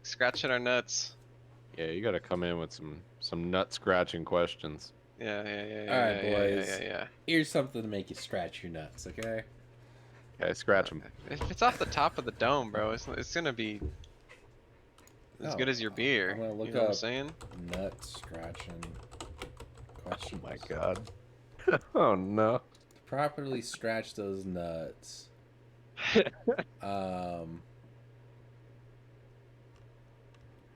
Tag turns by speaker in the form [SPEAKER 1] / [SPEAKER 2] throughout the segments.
[SPEAKER 1] scratching our nuts.
[SPEAKER 2] Yeah, you gotta come in with some nut scratching questions.
[SPEAKER 1] Yeah.
[SPEAKER 3] All right, boys.
[SPEAKER 1] Yeah.
[SPEAKER 3] Here's something to make you scratch your nuts, okay?
[SPEAKER 2] Okay, scratch them.
[SPEAKER 1] If it's off the top of the dome, bro, it's gonna be as good as your beer.
[SPEAKER 3] I'm gonna look
[SPEAKER 1] you know what I'm
[SPEAKER 3] up
[SPEAKER 1] saying?
[SPEAKER 3] nut scratching questions.
[SPEAKER 2] Oh my god. Oh no.
[SPEAKER 3] To properly scratch those nuts.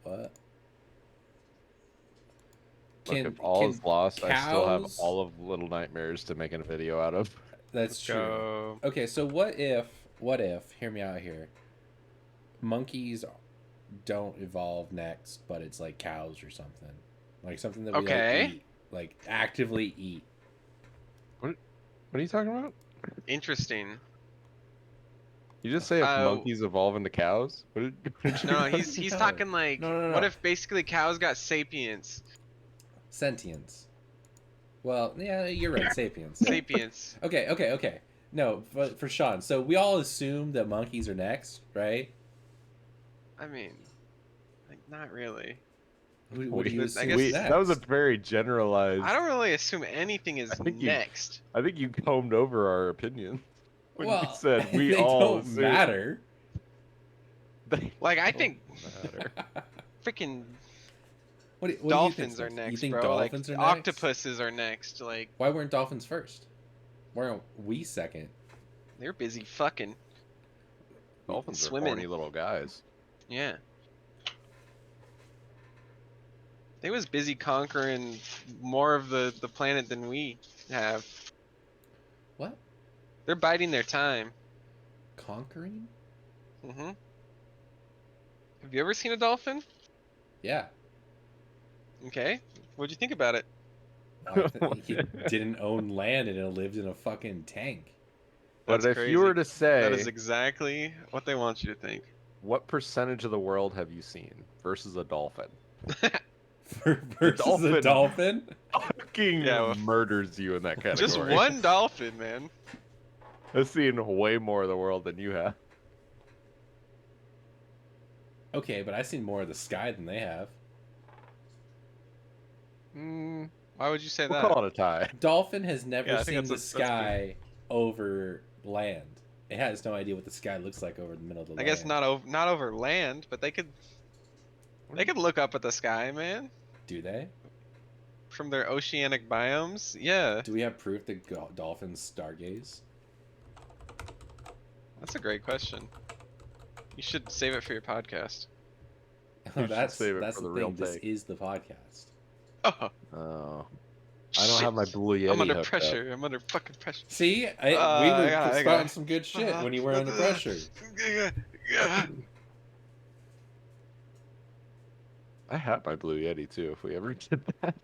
[SPEAKER 3] What?
[SPEAKER 2] Look, if all is lost, I still have
[SPEAKER 3] cows-
[SPEAKER 2] all of Little Nightmares to make a video out of.
[SPEAKER 3] That's
[SPEAKER 1] Let's
[SPEAKER 3] true.
[SPEAKER 1] go.
[SPEAKER 3] Okay, so what if, hear me out here, monkeys don't evolve next, but it's like cows or something. Like something that we
[SPEAKER 1] Okay.
[SPEAKER 3] like eat. Like actively eat.
[SPEAKER 2] What are you talking about?
[SPEAKER 1] Interesting.
[SPEAKER 2] You just say if monkeys evolve into cows? What did you
[SPEAKER 1] No, he's
[SPEAKER 3] No.
[SPEAKER 1] talking like,
[SPEAKER 3] No.
[SPEAKER 1] what if basically cows got sapience?
[SPEAKER 3] Sentience. Well, yeah, you're right, sapiens.
[SPEAKER 1] Sapience.
[SPEAKER 3] Okay. No, but for Sean, so we all assume that monkeys are next, right?
[SPEAKER 1] I mean, like not really.
[SPEAKER 3] What do you
[SPEAKER 1] I
[SPEAKER 3] assume
[SPEAKER 1] guess-
[SPEAKER 3] is next?
[SPEAKER 2] that was a very generalized.
[SPEAKER 1] I don't really assume anything is
[SPEAKER 2] I think
[SPEAKER 1] next.
[SPEAKER 2] I think you combed over our opinion when you
[SPEAKER 3] Well,
[SPEAKER 2] said we
[SPEAKER 3] they
[SPEAKER 2] all
[SPEAKER 3] don't
[SPEAKER 2] assume.
[SPEAKER 3] matter.
[SPEAKER 2] They
[SPEAKER 1] Like I
[SPEAKER 2] don't
[SPEAKER 1] think
[SPEAKER 2] matter.
[SPEAKER 1] freaking
[SPEAKER 3] What do you
[SPEAKER 1] dolphins
[SPEAKER 3] think
[SPEAKER 1] are next,
[SPEAKER 3] You think
[SPEAKER 1] bro.
[SPEAKER 3] dolphins
[SPEAKER 1] like
[SPEAKER 3] are next?
[SPEAKER 1] octopuses are next. Like
[SPEAKER 3] Why weren't dolphins first? Why aren't we second?
[SPEAKER 1] they're busy fucking.
[SPEAKER 2] Dolphins are
[SPEAKER 1] Swimming.
[SPEAKER 2] horny little guys.
[SPEAKER 1] Yeah. They was busy conquering more of the planet than we have.
[SPEAKER 3] What?
[SPEAKER 1] They're biding their time.
[SPEAKER 3] Conquering?
[SPEAKER 1] Mm-hmm. Have you ever seen a dolphin?
[SPEAKER 3] Yeah.
[SPEAKER 1] Okay. What'd you think about it?
[SPEAKER 3] He didn't own land and it lived in a fucking tank.
[SPEAKER 2] But
[SPEAKER 1] That's
[SPEAKER 2] if you were
[SPEAKER 1] crazy.
[SPEAKER 2] to say,
[SPEAKER 1] That is exactly what they want you to think.
[SPEAKER 2] what percentage of the world have you seen versus a dolphin?
[SPEAKER 3] Versus a dolphin?
[SPEAKER 2] Fucking
[SPEAKER 1] Yeah, well,
[SPEAKER 2] murders you in that category.
[SPEAKER 1] Just one dolphin, man.
[SPEAKER 2] I've seen way more of the world than you have.
[SPEAKER 3] Okay, but I've seen more of the sky than they have.
[SPEAKER 1] Why would you say
[SPEAKER 2] We'll
[SPEAKER 1] that?
[SPEAKER 2] call it a tie.
[SPEAKER 3] Dolphin has never
[SPEAKER 1] Yeah, I think
[SPEAKER 3] seen the
[SPEAKER 1] that's
[SPEAKER 3] sky over land. It has no idea what the sky looks like over the middle of the
[SPEAKER 1] I
[SPEAKER 3] land.
[SPEAKER 1] guess not over land, but they could look up at the sky, man,
[SPEAKER 3] Do they?
[SPEAKER 1] from their oceanic biomes. Yeah,
[SPEAKER 3] Do we have proof that dolphins stargaze?
[SPEAKER 1] that's a great question. You should save it for your podcast.
[SPEAKER 2] You should
[SPEAKER 3] that's
[SPEAKER 2] save it
[SPEAKER 3] that's
[SPEAKER 2] for
[SPEAKER 3] the
[SPEAKER 2] the real
[SPEAKER 3] thing. This
[SPEAKER 2] take.
[SPEAKER 3] is the podcast.
[SPEAKER 1] Oh,
[SPEAKER 2] Oh, I don't have my blue Yeti.
[SPEAKER 1] I'm under
[SPEAKER 2] hooked
[SPEAKER 1] pressure. I'm under fucking pressure.
[SPEAKER 3] See, we
[SPEAKER 1] I
[SPEAKER 3] were
[SPEAKER 1] got it.
[SPEAKER 3] starting some good shit when you were under pressure.
[SPEAKER 2] I have my blue Yeti too. If we ever did that.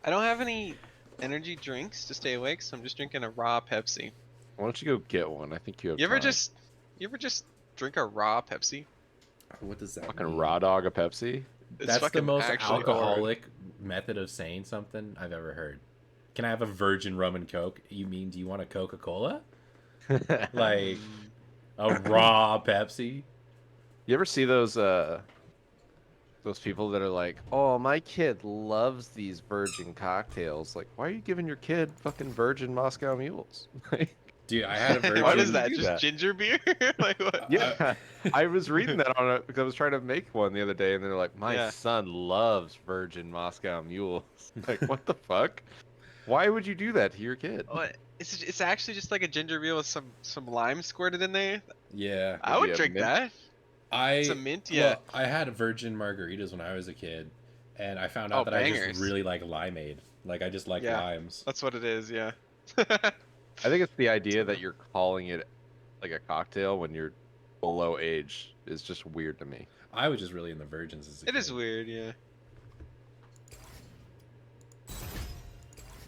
[SPEAKER 1] I don't have any energy drinks to stay awake, so I'm just drinking a raw Pepsi.
[SPEAKER 2] Why don't you go get one? I think you have.
[SPEAKER 1] You ever
[SPEAKER 2] time.
[SPEAKER 1] just drink a raw Pepsi?
[SPEAKER 3] What does that
[SPEAKER 2] fucking
[SPEAKER 3] mean?
[SPEAKER 2] raw dog a Pepsi?
[SPEAKER 1] It's
[SPEAKER 3] That's the
[SPEAKER 1] fucking
[SPEAKER 3] most
[SPEAKER 1] actually
[SPEAKER 3] alcoholic method of saying something I've ever heard. Can I have a virgin rum and coke? You mean, do you want a Coca-Cola? Like a raw Pepsi?
[SPEAKER 2] You ever see those people that are like, "Oh, my kid loves these virgin cocktails." Like, why are you giving your kid fucking virgin Moscow mules?
[SPEAKER 3] Dude, I had a virgin.
[SPEAKER 1] What is
[SPEAKER 2] would you
[SPEAKER 1] that?
[SPEAKER 2] do
[SPEAKER 1] Just
[SPEAKER 2] that?
[SPEAKER 1] ginger beer? Like what?
[SPEAKER 2] Yeah, I was reading that on it because I was trying to make one the other day, and they're like, "My
[SPEAKER 1] Yeah.
[SPEAKER 2] son loves virgin Moscow mules." Like, what the fuck? Why would you do that to your kid?
[SPEAKER 1] Oh, it's actually just like a ginger beer with some lime squirted in there.
[SPEAKER 3] Yeah.
[SPEAKER 1] I would
[SPEAKER 2] a
[SPEAKER 1] drink
[SPEAKER 2] mint?
[SPEAKER 1] that.
[SPEAKER 3] I
[SPEAKER 1] It's a mint, yeah.
[SPEAKER 3] Well, I had virgin margaritas when I was a kid, and I found out
[SPEAKER 1] Oh,
[SPEAKER 3] that I
[SPEAKER 1] bangers.
[SPEAKER 3] just really like limeade. Like I just like
[SPEAKER 1] Yeah.
[SPEAKER 3] limes.
[SPEAKER 1] That's what it is, yeah.
[SPEAKER 2] I think it's the idea that you're calling it like a cocktail when you're below age is just weird to me.
[SPEAKER 3] I was just really in the virgins as a
[SPEAKER 1] It
[SPEAKER 3] kid.
[SPEAKER 1] is weird, yeah.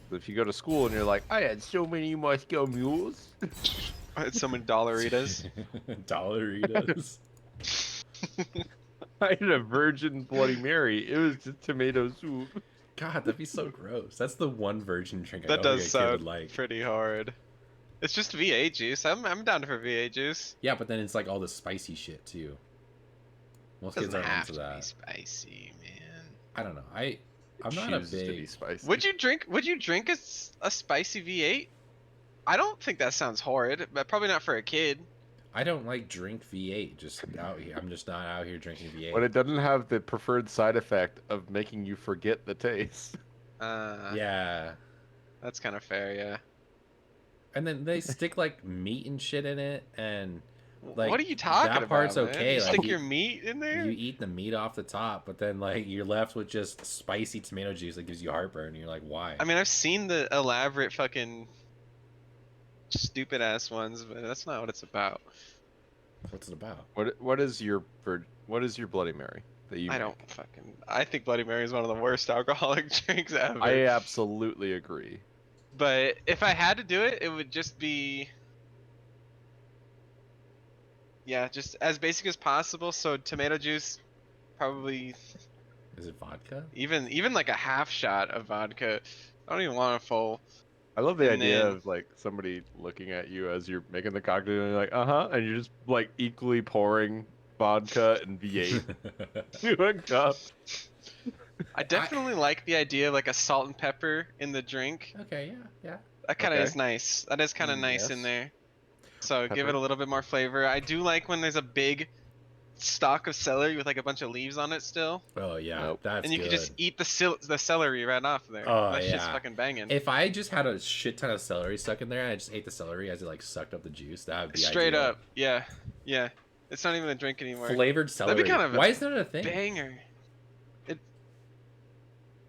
[SPEAKER 2] But if you go to school and you're like, "I had so many Moscow mules,"
[SPEAKER 1] I had so many dollaritas.
[SPEAKER 3] Dollaritas.
[SPEAKER 2] I had a virgin Bloody Mary. It was just tomato soup.
[SPEAKER 3] God, that'd be so gross. That's the one virgin drink I
[SPEAKER 1] That
[SPEAKER 3] don't
[SPEAKER 1] does
[SPEAKER 3] think a kid would
[SPEAKER 1] sound
[SPEAKER 3] like.
[SPEAKER 1] pretty hard. It's just VA juice. I'm down for VA juice.
[SPEAKER 3] Yeah, but then it's like all the spicy shit too. Most
[SPEAKER 1] Doesn't
[SPEAKER 3] kids aren't
[SPEAKER 1] have
[SPEAKER 3] into
[SPEAKER 1] to be
[SPEAKER 3] that.
[SPEAKER 1] spicy, man.
[SPEAKER 3] I don't know. I'm not a
[SPEAKER 2] Chooses to be
[SPEAKER 3] big.
[SPEAKER 2] spicy.
[SPEAKER 1] Would you drink a spicy V8? I don't think that sounds horrid, but probably not for a kid.
[SPEAKER 3] I don't like drink V8. Just out here. I'm just not out here drinking V8.
[SPEAKER 2] When it doesn't have the preferred side effect of making you forget the taste.
[SPEAKER 3] Yeah.
[SPEAKER 1] That's kind of fair, yeah.
[SPEAKER 3] And then they stick like meat and shit in it, and like
[SPEAKER 1] What are you talking
[SPEAKER 3] that
[SPEAKER 1] about?
[SPEAKER 3] part's
[SPEAKER 1] man?
[SPEAKER 3] okay.
[SPEAKER 1] You
[SPEAKER 3] Like
[SPEAKER 1] stick your meat in there?
[SPEAKER 3] you eat the meat off the top, but then like you're left with just spicy tomato juice that gives you heartburn. And you're like, why?
[SPEAKER 1] I mean, I've seen the elaborate fucking stupid ass ones, but that's not what it's about.
[SPEAKER 3] What's it about?
[SPEAKER 2] What is your Bloody Mary that you
[SPEAKER 1] I
[SPEAKER 2] make?
[SPEAKER 1] don't fucking. I think Bloody Mary is one of the worst alcoholic drinks ever.
[SPEAKER 2] I absolutely agree.
[SPEAKER 1] But if I had to do it, it would just be. Yeah, just as basic as possible. So tomato juice, probably
[SPEAKER 3] Is it vodka?
[SPEAKER 1] even like a half shot of vodka. I don't even want a full.
[SPEAKER 2] I love the
[SPEAKER 1] And
[SPEAKER 2] idea
[SPEAKER 1] then-
[SPEAKER 2] of like somebody looking at you as you're making the cocktail and you're like, and you're just like equally pouring vodka and V8 to a cup.
[SPEAKER 1] I definitely like the idea of like a salt and pepper in the drink.
[SPEAKER 3] Okay, yeah.
[SPEAKER 1] That kind of
[SPEAKER 2] Okay.
[SPEAKER 1] is nice. That is kind of nice in
[SPEAKER 2] Yes.
[SPEAKER 1] there. So give it
[SPEAKER 2] Pepper.
[SPEAKER 1] a little bit more flavor. I do like when there's a big stalk of celery with like a bunch of leaves on it still,
[SPEAKER 3] Oh yeah,
[SPEAKER 2] Nope.
[SPEAKER 3] that's
[SPEAKER 1] and you
[SPEAKER 3] good.
[SPEAKER 1] can just eat the celery right off there.
[SPEAKER 3] Oh,
[SPEAKER 1] That shit's
[SPEAKER 3] yeah.
[SPEAKER 1] fucking banging.
[SPEAKER 3] If I just had a shit ton of celery stuck in there and I just ate the celery as it like sucked up the juice, that would be
[SPEAKER 1] Straight
[SPEAKER 3] ideal.
[SPEAKER 1] up, yeah. It's not even a drink anymore.
[SPEAKER 3] Flavored
[SPEAKER 1] That'd be
[SPEAKER 3] celery.
[SPEAKER 1] kind of a
[SPEAKER 3] Why is that a thing?
[SPEAKER 1] Banger.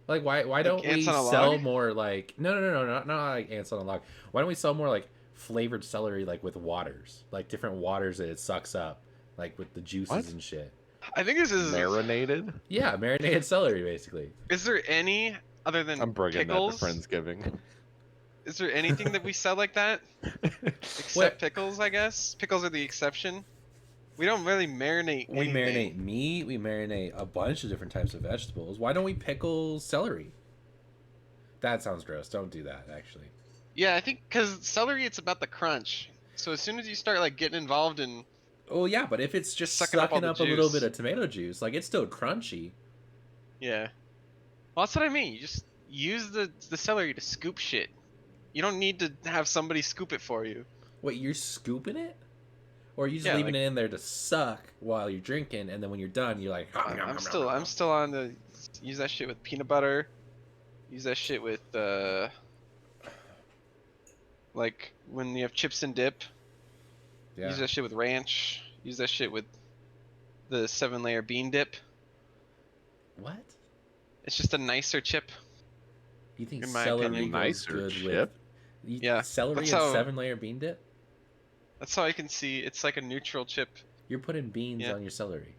[SPEAKER 3] Like why don't we
[SPEAKER 1] ants on a
[SPEAKER 3] sell
[SPEAKER 1] log?
[SPEAKER 3] more like no not like ants on a log. Why don't we sell more like flavored celery like with waters, like different waters that it sucks up, like with the juices
[SPEAKER 2] What?
[SPEAKER 3] and shit.
[SPEAKER 1] I think this is.
[SPEAKER 2] Marinated?
[SPEAKER 3] Yeah, marinated celery basically.
[SPEAKER 1] Is there any other than
[SPEAKER 2] I'm bringing
[SPEAKER 1] pickles?
[SPEAKER 2] that to Friendsgiving.
[SPEAKER 1] Is there anything that we sell like that? Except
[SPEAKER 3] What?
[SPEAKER 1] pickles, I guess. Pickles are the exception. We don't really marinate.
[SPEAKER 3] We
[SPEAKER 1] anything.
[SPEAKER 3] marinate meat. We marinate a bunch of different types of vegetables. Why don't we pickle celery? That sounds gross. Don't do that. Actually.
[SPEAKER 1] Yeah, I think because celery, it's about the crunch. So as soon as you start like getting involved in,
[SPEAKER 3] Oh yeah, but if it's just
[SPEAKER 1] Sucking up all
[SPEAKER 3] sucking
[SPEAKER 1] the
[SPEAKER 3] up a little
[SPEAKER 1] juice.
[SPEAKER 3] bit of tomato juice, like it's still crunchy.
[SPEAKER 1] yeah, well that's what I mean. You just use the celery to scoop shit. You don't need to have somebody scoop it for you.
[SPEAKER 3] Wait, you're scooping it, or are you just
[SPEAKER 1] Yeah,
[SPEAKER 3] leaving
[SPEAKER 1] like-
[SPEAKER 3] it in there to suck while you're drinking, and then when you're done, you're like,
[SPEAKER 1] I'm still on the use that shit with peanut butter. Use that shit with like when you have chips and dip.
[SPEAKER 3] Yeah.
[SPEAKER 1] Use that shit with ranch. Use that shit with the 7-layer bean dip.
[SPEAKER 3] What?
[SPEAKER 1] It's just a nicer chip.
[SPEAKER 3] You think
[SPEAKER 1] In my
[SPEAKER 3] celery
[SPEAKER 1] opinion.
[SPEAKER 3] goes
[SPEAKER 2] Nicer
[SPEAKER 3] good
[SPEAKER 2] chip?
[SPEAKER 3] with
[SPEAKER 1] Yeah,
[SPEAKER 3] celery
[SPEAKER 1] that's
[SPEAKER 3] and
[SPEAKER 1] how-
[SPEAKER 3] 7-layer bean dip?
[SPEAKER 1] That's how I can see. It's like a neutral chip.
[SPEAKER 3] You're putting beans
[SPEAKER 1] Yeah.
[SPEAKER 3] on your celery.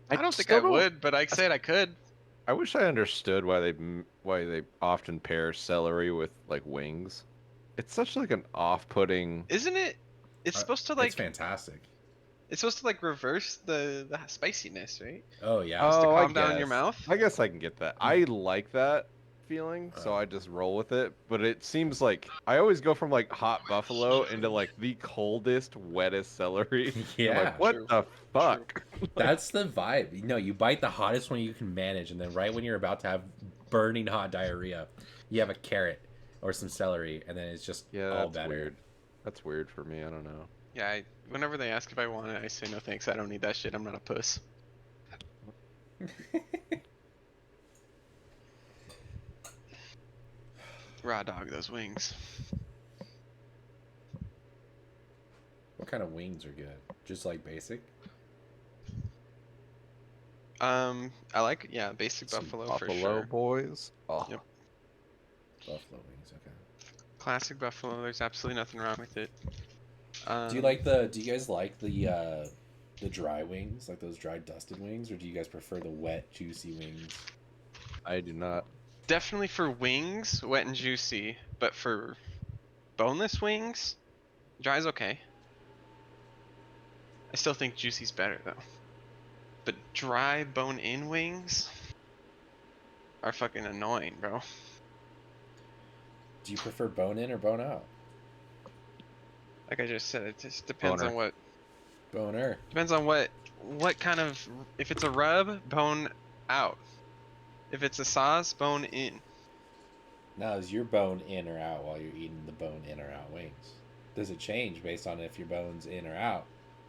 [SPEAKER 1] I don't think
[SPEAKER 2] still
[SPEAKER 1] I would, but I said I could.
[SPEAKER 2] I wish I understood why they often pair celery with like wings. It's such like an off-putting.
[SPEAKER 1] Isn't it? It's supposed to like.
[SPEAKER 3] It's fantastic.
[SPEAKER 1] It's supposed to like reverse the spiciness, right?
[SPEAKER 3] Oh yeah.
[SPEAKER 1] Just to
[SPEAKER 2] Oh, I
[SPEAKER 1] calm down your
[SPEAKER 2] guess.
[SPEAKER 1] mouth.
[SPEAKER 2] I guess I can get that. I like that feeling, so
[SPEAKER 3] Oh.
[SPEAKER 2] I just roll with it. But it seems like I always go from like hot buffalo into like the coldest, wettest celery. I'm
[SPEAKER 3] Yeah.
[SPEAKER 2] like, what
[SPEAKER 1] True.
[SPEAKER 2] the fuck?
[SPEAKER 3] That's the vibe. No, you bite the hottest one you can manage, and then right when you're about to have burning hot diarrhea, you have a carrot or some celery, and then it's just
[SPEAKER 2] Yeah,
[SPEAKER 3] all
[SPEAKER 2] that's
[SPEAKER 3] better.
[SPEAKER 2] weird. That's weird for me. I don't know.
[SPEAKER 1] Yeah. Whenever they ask if I want it, I say no thanks. I don't need that shit. I'm not a puss. Raw dog those wings.
[SPEAKER 3] What kind of wings are good? Just like basic?
[SPEAKER 1] I like basic
[SPEAKER 2] Some
[SPEAKER 1] buffalo for
[SPEAKER 2] Buffalo
[SPEAKER 1] sure.
[SPEAKER 2] boys. Oh.
[SPEAKER 1] Yep.
[SPEAKER 3] Buffalo wings, okay.
[SPEAKER 1] Classic buffalo. There's absolutely nothing wrong with it.
[SPEAKER 3] Do you guys like the dry wings, like those dry dusted wings, or do you guys prefer the wet, juicy wings?
[SPEAKER 2] I do not.
[SPEAKER 1] Definitely for wings, wet and juicy, but for boneless wings, dry's okay. I still think juicy's better though. But dry bone-in wings are fucking annoying, bro.
[SPEAKER 3] Do you prefer bone in or bone out?
[SPEAKER 1] Like I just said, it just depends
[SPEAKER 2] Boner.
[SPEAKER 1] on what.
[SPEAKER 3] Boner.
[SPEAKER 1] Depends on what kind of. If it's a rub, bone out. If it's a sauce, bone in.
[SPEAKER 3] Now, is your bone in or out while you're eating the bone in or out wings? Does it change based on if your bone's in or out,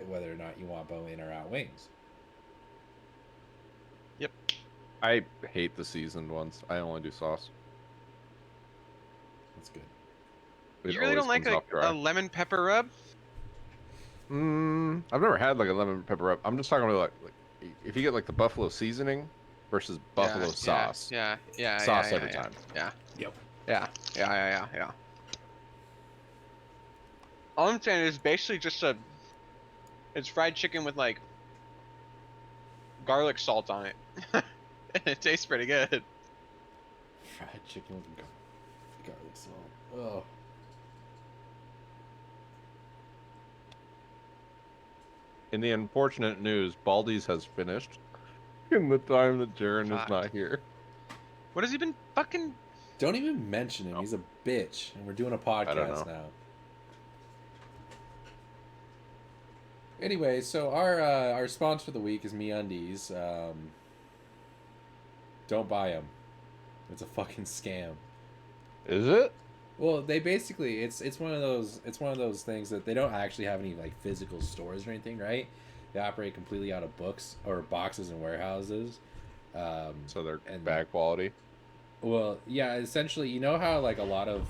[SPEAKER 3] whether or not you want bone in or out wings?
[SPEAKER 1] Yep.
[SPEAKER 2] I hate the seasoned ones. I only do sauce.
[SPEAKER 3] That's good.
[SPEAKER 2] It
[SPEAKER 1] You really don't
[SPEAKER 2] always
[SPEAKER 1] like
[SPEAKER 2] comes off dry.
[SPEAKER 1] a lemon pepper rub?
[SPEAKER 2] I've never had like a lemon pepper rub. I'm just talking about like if you get like the buffalo seasoning versus buffalo sauce.
[SPEAKER 1] Yeah.
[SPEAKER 2] Sauce every time.
[SPEAKER 1] Yeah.
[SPEAKER 3] Yep.
[SPEAKER 1] Yeah. All I'm saying is basically just it's fried chicken with like garlic salt on it. And it tastes pretty good.
[SPEAKER 3] Fried chicken with garlic salt. Oh.
[SPEAKER 2] In the unfortunate news, Baldi's has finished in the time that Jaren
[SPEAKER 1] Fuck.
[SPEAKER 2] is not here.
[SPEAKER 1] What has he been fucking?
[SPEAKER 3] Don't even mention him. He's a bitch, and we're doing a
[SPEAKER 2] don't
[SPEAKER 3] podcast
[SPEAKER 2] know.
[SPEAKER 3] now. Anyway, so our sponsor for the week is MeUndies. Don't buy them. It's a fucking scam.
[SPEAKER 2] Is it?
[SPEAKER 3] Well, they basically it's one of those things that they don't actually have any like physical stores or anything, right? They operate completely out of books or boxes and warehouses.
[SPEAKER 2] So they're
[SPEAKER 3] And-
[SPEAKER 2] bad quality.
[SPEAKER 3] Well, yeah, essentially, you know how like a lot of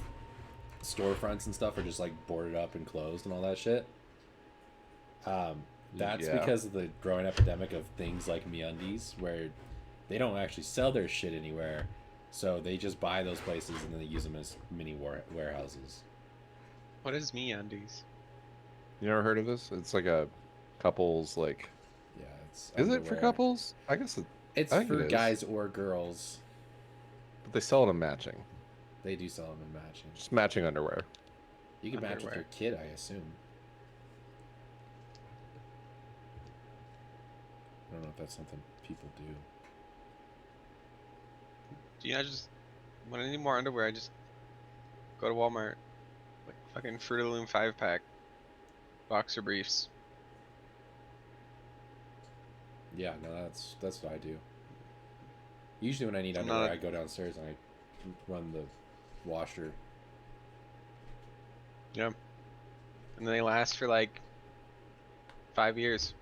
[SPEAKER 3] storefronts and stuff are just like boarded up and closed and all that shit. That's
[SPEAKER 2] Yeah.
[SPEAKER 3] because of the growing epidemic of things like MeUndies, where they don't actually sell their shit anywhere, so they just buy those places and then they use them as mini warehouses.
[SPEAKER 1] What is MeUndies?
[SPEAKER 2] You never heard of this? It's like a couples like.
[SPEAKER 3] Yeah, it's
[SPEAKER 2] Is it for
[SPEAKER 3] underwear.
[SPEAKER 2] couples? I guess
[SPEAKER 3] It's
[SPEAKER 2] I think
[SPEAKER 3] for
[SPEAKER 2] it is.
[SPEAKER 3] guys or girls.
[SPEAKER 2] but they sell it in matching.
[SPEAKER 3] They do sell them in matching.
[SPEAKER 2] Just matching underwear.
[SPEAKER 3] You can match with
[SPEAKER 1] Underwear.
[SPEAKER 3] your kid, I assume. I don't know if that's something people do.
[SPEAKER 1] Do you know, just when I need more underwear, I just go to Walmart, like fucking Fruit of the Loom 5-pack, boxer briefs.
[SPEAKER 3] Yeah, no, that's what I do. Usually when I need
[SPEAKER 1] I'm
[SPEAKER 3] underwear,
[SPEAKER 1] not a-
[SPEAKER 3] I go downstairs and I run the washer.
[SPEAKER 1] Yeah. And then they last for like 5 years.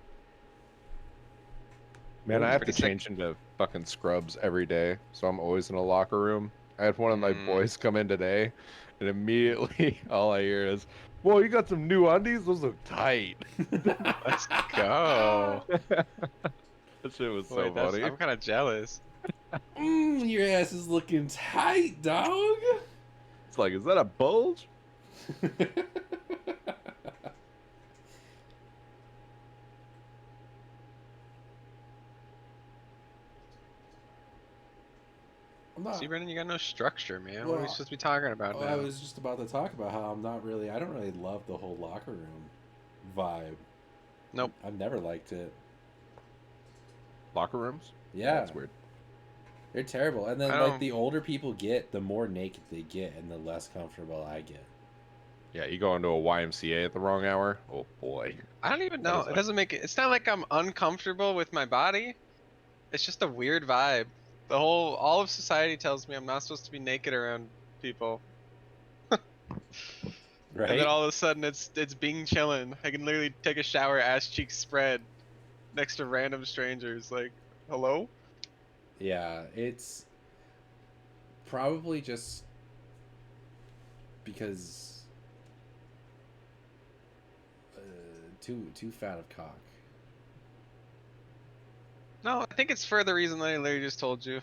[SPEAKER 2] Man, I have to
[SPEAKER 1] Pretty sick.
[SPEAKER 2] change into fucking scrubs every day, so I'm always in a locker room. I had one of my boys come in today, and immediately all I hear is, "Whoa, you got some new undies? Those look tight."
[SPEAKER 1] Let's go.
[SPEAKER 2] That shit was so funny.
[SPEAKER 1] I'm kind of jealous.
[SPEAKER 3] Your ass is looking tight, dog.
[SPEAKER 2] It's like, is that a bulge?
[SPEAKER 3] I'm not.
[SPEAKER 1] See, Brendan, you got no structure, man. What are we
[SPEAKER 3] Well,
[SPEAKER 1] supposed to be talking about
[SPEAKER 3] Well,
[SPEAKER 1] now?
[SPEAKER 3] I was just about to talk about how I don't really love the whole locker room vibe.
[SPEAKER 1] Nope.
[SPEAKER 3] I've never liked it.
[SPEAKER 2] Locker rooms?
[SPEAKER 3] Yeah,
[SPEAKER 2] That's weird.
[SPEAKER 3] they're terrible. And then
[SPEAKER 1] I
[SPEAKER 3] like
[SPEAKER 1] don't-
[SPEAKER 3] the older people get, the more naked they get, and the less comfortable I get.
[SPEAKER 2] Yeah, you go into a YMCA at the wrong hour? Oh boy.
[SPEAKER 1] I don't even
[SPEAKER 2] That
[SPEAKER 1] know.
[SPEAKER 2] is
[SPEAKER 1] It
[SPEAKER 2] like-
[SPEAKER 1] doesn't make it. It's not like I'm uncomfortable with my body. It's just a weird vibe. All of society tells me I'm not supposed to be naked around people.
[SPEAKER 3] Right?
[SPEAKER 1] And then all of a sudden it's Bing chilling. I can literally take a shower, ass cheeks spread, next to random strangers. Like, hello?
[SPEAKER 3] Yeah, it's probably just because too fat of cock.
[SPEAKER 1] No, I think it's for the reason that I literally just told you.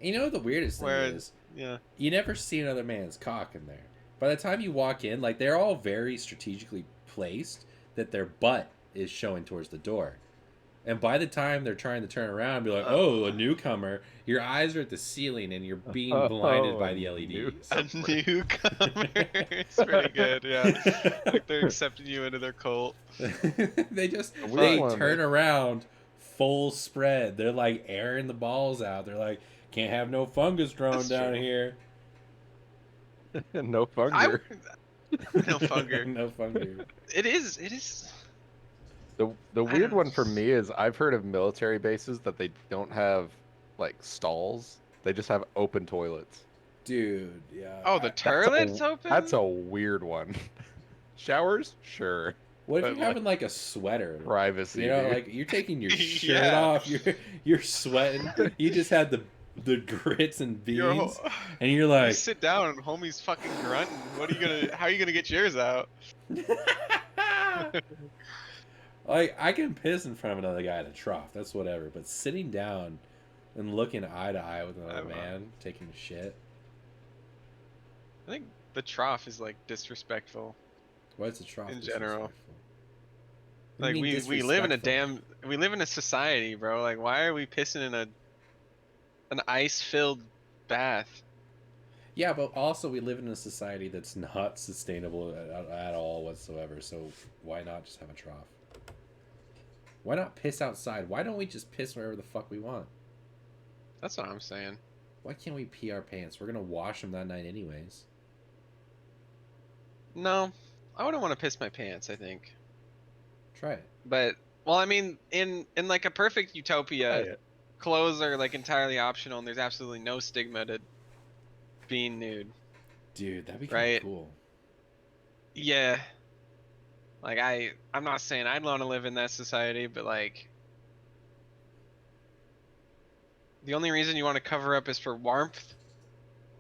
[SPEAKER 3] You know what the weirdest thing
[SPEAKER 1] Where-
[SPEAKER 3] is?
[SPEAKER 1] Yeah.
[SPEAKER 3] You never see another man's cock in there. By the time you walk in, like they're all very strategically placed that their butt is showing towards the door. And by the time they're trying to turn around and be like, "Oh, a newcomer," your eyes are at the ceiling and you're being blinded by the
[SPEAKER 2] a
[SPEAKER 3] LEDs.
[SPEAKER 1] A newcomer. It's pretty good, yeah. Like they're accepting you into their cult.
[SPEAKER 3] they just
[SPEAKER 2] A weird
[SPEAKER 3] they
[SPEAKER 2] one,
[SPEAKER 3] turn
[SPEAKER 2] man.
[SPEAKER 3] around full spread. They're like airing the balls out. They're like, "Can't have no fungus growing
[SPEAKER 1] That's
[SPEAKER 3] down
[SPEAKER 1] true.
[SPEAKER 3] here."
[SPEAKER 2] No
[SPEAKER 1] I
[SPEAKER 2] funger.
[SPEAKER 1] no funger.
[SPEAKER 3] No fungus.
[SPEAKER 1] It is
[SPEAKER 2] The
[SPEAKER 1] I
[SPEAKER 2] weird
[SPEAKER 1] don't-
[SPEAKER 2] one for me is I've heard of military bases that they don't have like stalls. They just have open toilets.
[SPEAKER 3] Dude, yeah.
[SPEAKER 1] Oh, the toilet's open.
[SPEAKER 2] That's a weird one. Showers? Sure.
[SPEAKER 3] What if
[SPEAKER 2] But,
[SPEAKER 3] you're
[SPEAKER 2] like,
[SPEAKER 3] having like a sweater?
[SPEAKER 2] privacy,
[SPEAKER 3] You know,
[SPEAKER 2] dude.
[SPEAKER 3] like you're taking your shirt
[SPEAKER 1] Yeah.
[SPEAKER 3] off, you're sweating. You just had the grits and
[SPEAKER 1] Yo,
[SPEAKER 3] beans, and you're
[SPEAKER 1] you
[SPEAKER 3] like,
[SPEAKER 1] sit down, homie's fucking grunting. What are you gonna? How are you gonna get yours out?
[SPEAKER 3] like I can piss in front of another guy at a trough. That's whatever. But sitting down and looking eye to eye with another
[SPEAKER 1] I'm,
[SPEAKER 3] man taking a shit.
[SPEAKER 1] I think the trough is like disrespectful.
[SPEAKER 3] What's a trough?
[SPEAKER 1] In general.
[SPEAKER 3] disrespectful? What
[SPEAKER 1] Like
[SPEAKER 3] do you mean
[SPEAKER 1] we live in a
[SPEAKER 3] disrespectful?
[SPEAKER 1] we live in a society, bro. Like why are we pissing in an ice-filled bath?
[SPEAKER 3] Yeah, but also we live in a society that's not sustainable at all whatsoever. So why not just have a trough? Why not piss outside? Why don't we just piss wherever the fuck we want?
[SPEAKER 1] That's what I'm saying.
[SPEAKER 3] Why can't we pee our pants? We're gonna wash them that night anyways.
[SPEAKER 1] No, I wouldn't want to piss my pants, I think.
[SPEAKER 3] Try it.
[SPEAKER 1] But well, I mean, in like a perfect utopia,
[SPEAKER 2] Try it.
[SPEAKER 1] clothes are like entirely optional, and there's absolutely no stigma to being nude.
[SPEAKER 3] Dude, that'd be
[SPEAKER 1] Right.
[SPEAKER 3] kinda cool.
[SPEAKER 1] Yeah. Like I'm not saying I'd want to live in that society, but like the only reason you want to cover up is for warmth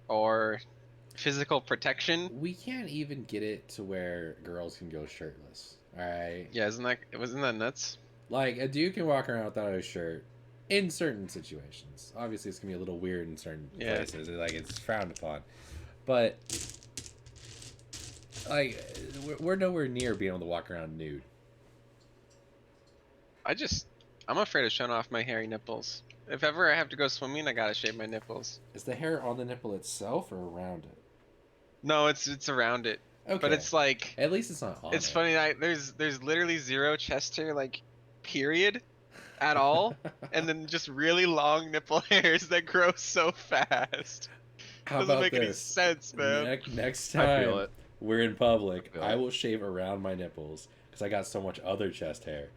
[SPEAKER 1] or physical protection.
[SPEAKER 3] We can't even get it to where girls can go shirtless. Alright?
[SPEAKER 1] Yeah, wasn't that nuts?
[SPEAKER 3] Like, a dude can walk around without a shirt in certain situations. Obviously, it's gonna be a little weird in certain
[SPEAKER 1] Yeah.
[SPEAKER 3] places. Like, it's frowned upon. But, like, we're nowhere near being able to walk around nude.
[SPEAKER 1] I'm afraid of showing off my hairy nipples. If ever I have to go swimming, I gotta shave my nipples.
[SPEAKER 3] Is the hair on the nipple itself or around it?
[SPEAKER 1] No, it's around it.
[SPEAKER 3] Okay.
[SPEAKER 1] But it's like
[SPEAKER 3] At least it's not on
[SPEAKER 1] it's
[SPEAKER 3] it.
[SPEAKER 1] funny. There's literally zero chest hair, like period, at all, and then just really long nipple hairs that grow so fast.
[SPEAKER 3] How
[SPEAKER 1] Doesn't
[SPEAKER 3] about
[SPEAKER 1] make any
[SPEAKER 3] this?
[SPEAKER 1] sense, man.
[SPEAKER 3] Next
[SPEAKER 2] I feel
[SPEAKER 3] time
[SPEAKER 2] it.
[SPEAKER 3] we're in public,
[SPEAKER 2] I feel
[SPEAKER 3] I
[SPEAKER 2] it.
[SPEAKER 3] will shave around my nipples because I got so much other chest hair.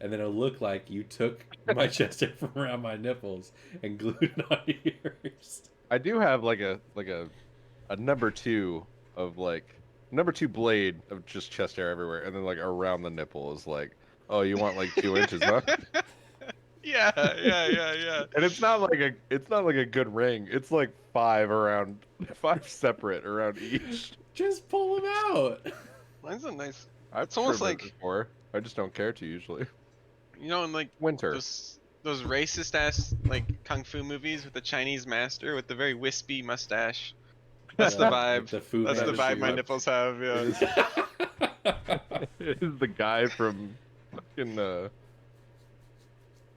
[SPEAKER 3] And then it'll look like you took my chest hair from around my nipples and glued it on yours.
[SPEAKER 2] I do have like a number two of like number two blade of just chest hair everywhere, and then like around the nipple is like, oh, you want like 2 inches, huh?
[SPEAKER 1] Yeah.
[SPEAKER 2] And it's not like a good ring. It's like five separate around each.
[SPEAKER 3] Just pull them out.
[SPEAKER 1] Mine's a nice.
[SPEAKER 2] I've
[SPEAKER 1] It's almost
[SPEAKER 2] trimmed it
[SPEAKER 1] like-
[SPEAKER 2] before. I just don't care to usually.
[SPEAKER 1] You know, in like
[SPEAKER 2] Winter.
[SPEAKER 1] those racist ass like kung fu movies with the Chinese master with the very wispy mustache. That's the vibe.
[SPEAKER 3] The Fu
[SPEAKER 1] That's the
[SPEAKER 3] Manchu.
[SPEAKER 1] vibe my nipples have. Yeah.
[SPEAKER 2] It is the guy from fucking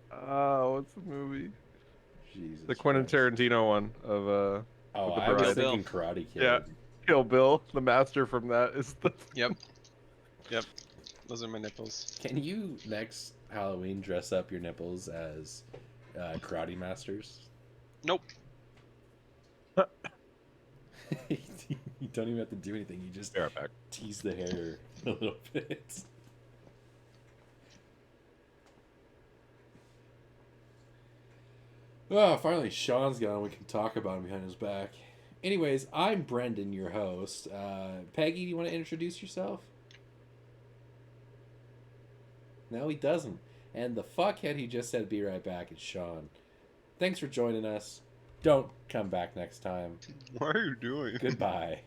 [SPEAKER 2] what's the movie?
[SPEAKER 3] Jesus
[SPEAKER 2] The Quentin
[SPEAKER 3] Christ.
[SPEAKER 2] Tarantino one of
[SPEAKER 3] Oh,
[SPEAKER 2] with the
[SPEAKER 3] I was
[SPEAKER 2] bride.
[SPEAKER 3] thinking Karate Kid.
[SPEAKER 2] Yeah. Kill Bill. The master from that is the
[SPEAKER 1] Yep. Those are my nipples.
[SPEAKER 3] Can you next Halloween dress up your nipples as karate masters?
[SPEAKER 1] Nope.
[SPEAKER 3] You don't even have to do anything. You just
[SPEAKER 2] Be right back.
[SPEAKER 3] tease the hair a little bit. Oh, finally Sean's gone. We can talk about him behind his back. Anyways, I'm Brendan, your host. Peggy, do you want to introduce yourself? No, he doesn't. And the fuckhead he just said be right back is Sean. Thanks for joining us. Don't come back next time.
[SPEAKER 1] What are you doing?
[SPEAKER 3] Goodbye.